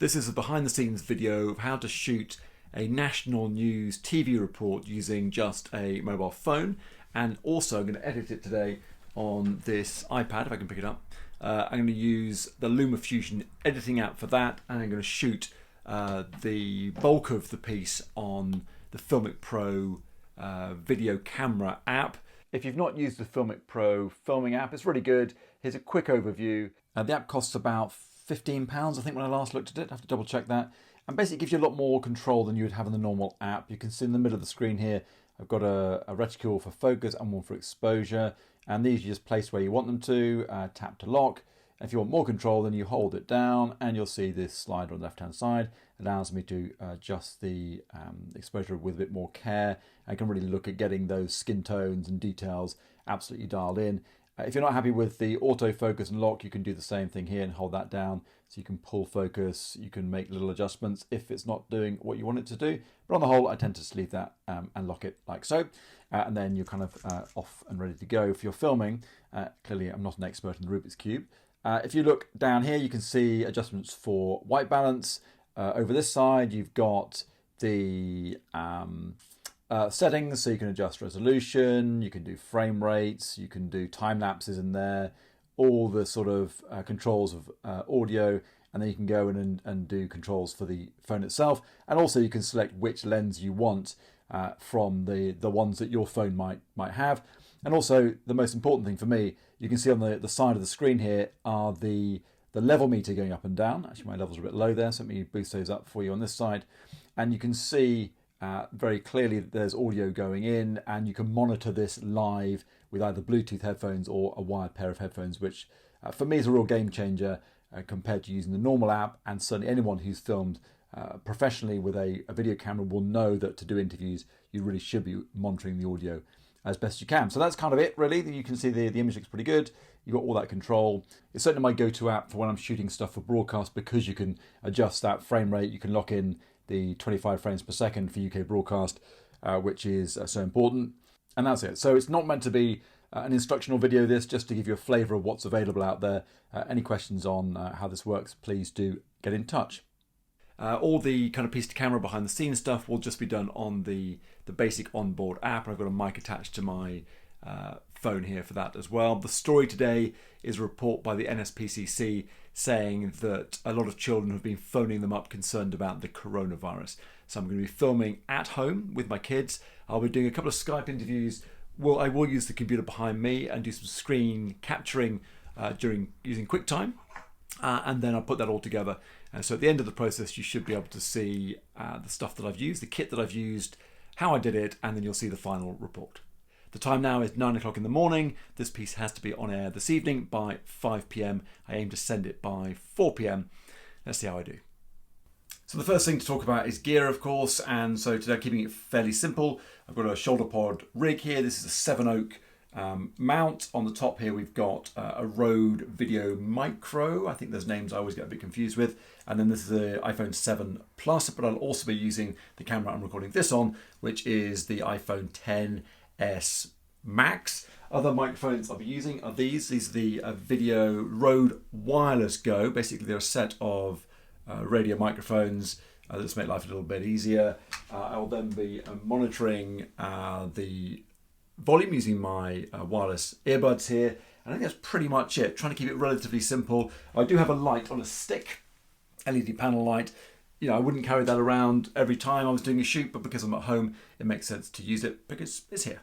This is a behind the scenes video of how to shoot a national news TV report using just a mobile phone, and also I'm going to edit it today on this iPad if I can pick it up. I'm going to use the Luma Fusion editing app for that, and I'm going to shoot the bulk of the piece on the Filmic Pro video camera app. If you've not used the Filmic Pro filming app, it's really good. Here's a quick overview. The app costs about £15, I think, when I last looked at it. I have to double check that. And basically it gives you a lot more control than you would have in the normal app. You can see in the middle of the screen here, I've got a reticule for focus and one for exposure. And these you just place where you want them to, tap to lock. If you want more control, then you hold it down and you'll see this slider on the left-hand side. It allows me to adjust the exposure with a bit more care. I can really look at getting those skin tones and details absolutely dialed in. If you're not happy with the autofocus and lock, you can do the same thing here and hold that down. So you can pull focus, you can make little adjustments if it's not doing what you want it to do. But on the whole, I tend to just leave that and lock it like so. And then you're kind of off and ready to go for your filming. Clearly, I'm not an expert in the Rubik's Cube. If you look down here, you can see adjustments for white balance. Over this side, you've got the settings, so you can adjust resolution, you can do frame rates, you can do time lapses in there, all the sort of controls of audio, and then you can go in and do controls for the phone itself. And also you can select which lens you want from the ones that your phone might have. And also, the most important thing for me, you can see on the side of the screen here are the level meter going up and down. Actually, my levels are a bit low there, so let me boost those up for you on this side. And you can see very clearly that there's audio going in, and you can monitor this live with either Bluetooth headphones or a wired pair of headphones, which for me is a real game changer compared to using the normal app. And certainly anyone who's filmed professionally with a video camera will know that to do interviews, you really should be monitoring the audio as best you can. So that's kind of it, really. You can see the image looks pretty good. You've got all that control. It's certainly my go-to app for when I'm shooting stuff for broadcast, because you can adjust that frame rate. You can lock in the 25 frames per second for UK broadcast, which is so important. And that's it. So it's not meant to be an instructional video, this, just to give you a flavour of what's available out there. Any questions on how this works, please do get in touch. All the kind of piece to camera behind the scenes stuff will just be done on the basic onboard app. I've got a mic attached to my phone here for that as well. The story today is a report by the NSPCC saying that a lot of children have been phoning them up concerned about the coronavirus. So I'm going to be filming at home with my kids. I'll be doing a couple of Skype interviews. I will use the computer behind me and do some screen capturing using QuickTime. And then I'll put that all together. And so at the end of the process, you should be able to see the stuff that I've used, the kit that I've used, how I did it, and then you'll see the final report. The time now is 9 o'clock in the morning. This piece has to be on air this evening by 5 p.m. I aim to send it by 4 p.m. Let's see how I do. So the first thing to talk about is gear, of course. And so today, keeping it fairly simple, I've got a shoulder pod rig here. This is a 7-oak mount. On the top here we've got a Rode Video Micro. I think there's names I always get a bit confused with. And then this is the iPhone 7 Plus, but I'll also be using the camera I'm recording this on, which is the iPhone 10s Max. Other microphones I'll be using are these. These are the Video Rode Wireless Go. Basically they're a set of radio microphones that just make life a little bit easier. I will then be monitoring the volume using my wireless earbuds here, and I think that's pretty much it. Trying to keep it relatively simple. I do have a light on a stick, LED panel light. You know, I wouldn't carry that around every time I was doing a shoot, but because I'm at home, it makes sense to use it because it's here.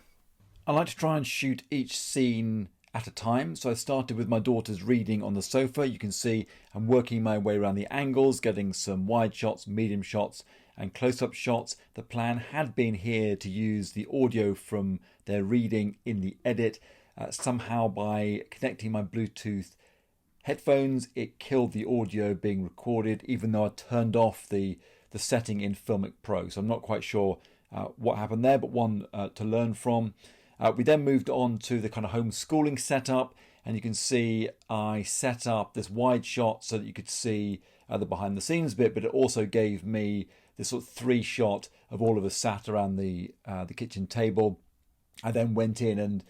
I like to try and shoot each scene at a time. So I started with my daughter's reading on the sofa. You can see I'm working my way around the angles, getting some wide shots, medium shots, and close-up shots. The plan had been here to use the audio from their reading in the edit. Somehow by connecting my Bluetooth headphones, it killed the audio being recorded, even though I turned off the setting in Filmic Pro. So I'm not quite sure what happened there, but one to learn from. We then moved on to the kind of homeschooling setup, and you can see I set up this wide shot so that you could see the behind the scenes bit, but it also gave me this sort of 3 shot of all of us sat around the kitchen table. I then went in and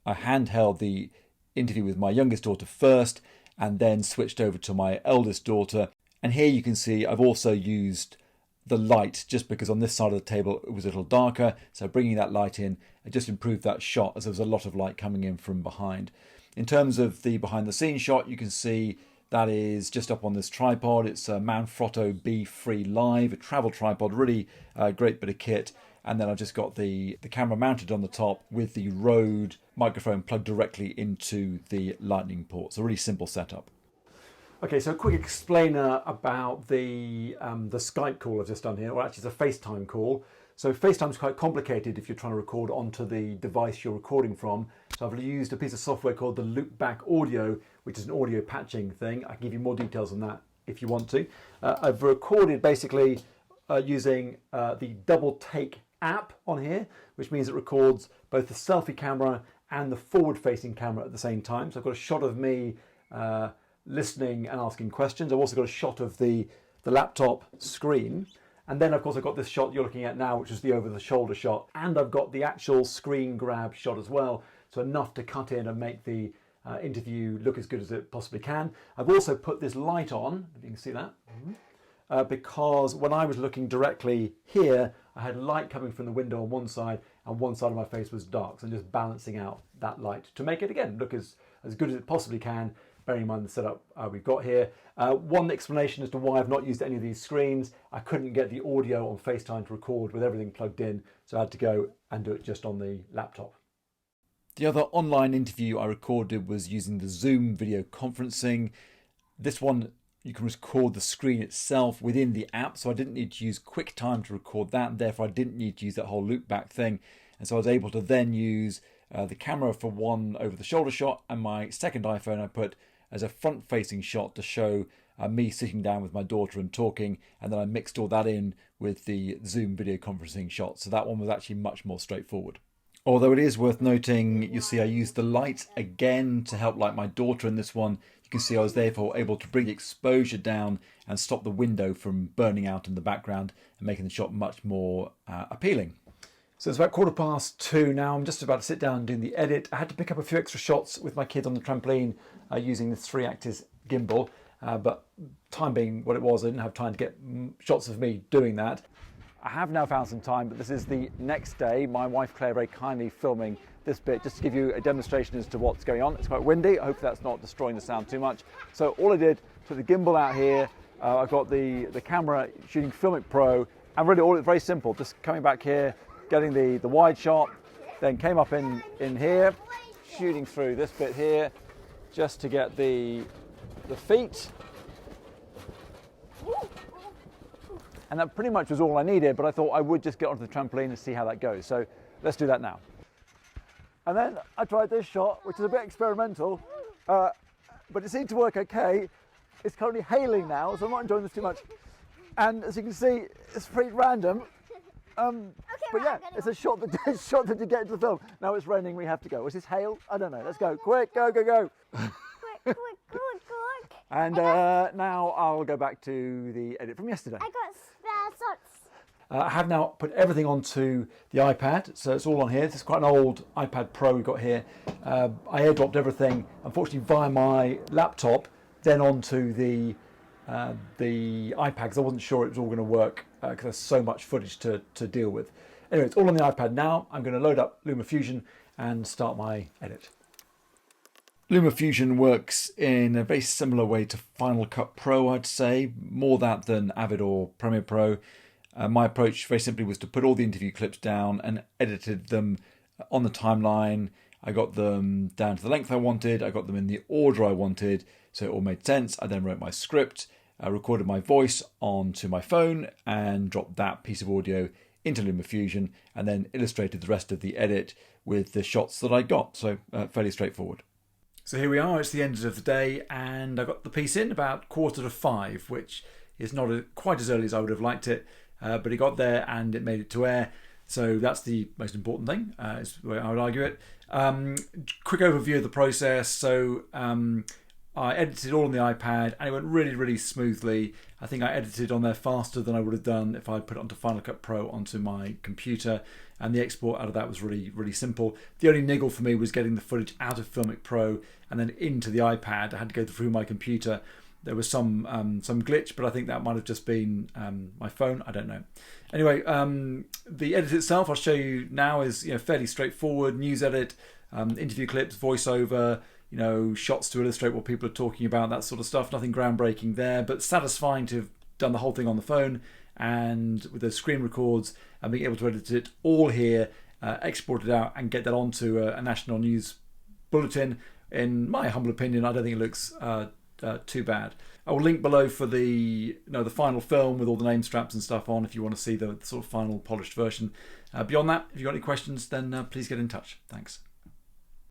I handheld the interview with my youngest daughter first, and then switched over to my eldest daughter. And here you can see I've also used the light, just because on this side of the table it was a little darker, so bringing that light in, it just improved that shot as there was a lot of light coming in from behind. In terms of the behind the scenes shot, you can see that is just up on this tripod. It's a Manfrotto B3 Live, a travel tripod, really great bit of kit. And then I've just got the camera mounted on the top with the Rode microphone plugged directly into the lightning port. So a really simple setup. Okay, so a quick explainer about the Skype call I've just done here. Well, actually, it's a FaceTime call. So FaceTime is quite complicated if you're trying to record onto the device you're recording from. So I've used a piece of software called the Loopback Audio, which is an audio patching thing. I can give you more details on that if you want to. I've recorded basically using the Double Take app on here, which means it records both the selfie camera and the forward-facing camera at the same time. So I've got a shot of me listening and asking questions. I've also got a shot of the laptop screen. And then, of course, I've got this shot you're looking at now, which is the over-the-shoulder shot. And I've got the actual screen grab shot as well. So enough to cut in and make the interview look as good as it possibly can. I've also put this light on, if you can see that, because when I was looking directly here, I had light coming from the window on one side and one side of my face was dark. So I'm just balancing out that light to make it, again, look as good as it possibly can, bearing in mind the setup we've got here. One explanation as to why I've not used any of these screens: I couldn't get the audio on FaceTime to record with everything plugged in, so I had to go and do it just on the laptop. The other online interview I recorded was using the Zoom video conferencing. This one, you can record the screen itself within the app, so I didn't need to use QuickTime to record that, and therefore I didn't need to use that whole loopback thing. And so I was able to then use the camera for one over-the-shoulder shot, and my second iPhone I put as a front-facing shot to show me sitting down with my daughter and talking, and then I mixed all that in with the Zoom video conferencing shot. So that one was actually much more straightforward. Although it is worth noting, you see I used the light again to help light my daughter in this one. You can see I was therefore able to bring the exposure down and stop the window from burning out in the background and making the shot much more appealing. So it's about 2:15 now. I'm just about to sit down and do the edit. I had to pick up a few extra shots with my kids on the trampoline using the 3-axis gimbal, but time being what it was, I didn't have time to get shots of me doing that. I have now found some time, but this is the next day. My wife Claire very kindly filming this bit just to give you a demonstration as to what's going on. It's quite windy. I hope that's not destroying the sound too much. So all I did, took the gimbal out here. I've got the camera shooting Filmic Pro, and really all it's very simple. Just coming back here, getting the wide shot, then came up in here, shooting through this bit here, just to get the feet. And that pretty much was all I needed, but I thought I would just get onto the trampoline and see how that goes. So let's do that now. And then I tried this shot, which is a bit experimental, but it seemed to work okay. It's currently hailing now, so I'm not enjoying this too much. And as you can see, it's pretty random. But yeah, it's a shot that you get into the film. Now it's raining, we have to go. Was this hail? I don't know. Let's go. Quick, go. Quick. And now I'll go back to the edit from yesterday. I got spare socks. I have now put everything onto the iPad, so it's all on here. This is quite an old iPad Pro we've got here. I airdropped everything, unfortunately, via my laptop, then onto the iPad, because I wasn't sure it was all going to work, because there's so much footage to deal with. Anyway, it's all on the iPad now. I'm going to load up Luma Fusion and start my edit. Luma Fusion works in a very similar way to Final Cut Pro, I'd say, more that than Avid or Premiere Pro. My approach very simply was to put all the interview clips down and edited them on the timeline. I got them down to the length I wanted. I got them in the order I wanted, so it all made sense. I then wrote my script, recorded my voice onto my phone and dropped that piece of audio into Luma Fusion, and then illustrated the rest of the edit with the shots that I got. So fairly straightforward. So here we are, it's the end of the day, and I got the piece in about 4:45, which is not quite as early as I would have liked it, but it got there and it made it to air. So that's the most important thing, is the way I would argue it. Quick overview of the process. So I edited all on the iPad and it went really, really smoothly. I think I edited on there faster than I would have done if I put it onto Final Cut Pro onto my computer, and the export out of that was really, really simple. The only niggle for me was getting the footage out of Filmic Pro and then into the iPad. I had to go through my computer, there was some glitch, but I think that might have just been my phone. I don't know. Anyway, the edit itself I'll show you now is fairly straightforward. News edit, interview clips, voiceover, shots to illustrate what people are talking about, that sort of stuff. Nothing groundbreaking there, but satisfying to have done the whole thing on the phone and with the screen records and being able to edit it all here, export it out and get that onto a national news bulletin. In my humble opinion, I don't think it looks too bad. I will link below for the the final film with all the name straps and stuff on if you want to see the sort of final polished version. Beyond that, if you've got any questions, then please get in touch. Thanks.